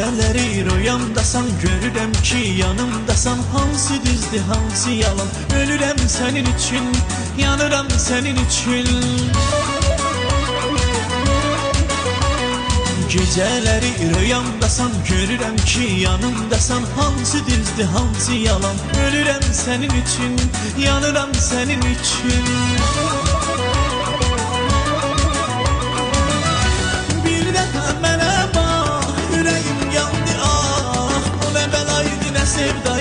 Gecələri rüyamdasan, görürəm ki yanımdasan. Hansı düzdür, hansı yalan? Ölürəm sənin üçün, yanıram sənin üçün. Gecələri rüyamdasan, görürəm ki yanımdasan. Hansı düzdür, hansı yalan? Ölürəm sənin üçün, yanıram sənin üçün. Bir dəfə mənə bax, ürəyim yandı ah. O nə bəlaydı, nə sevda.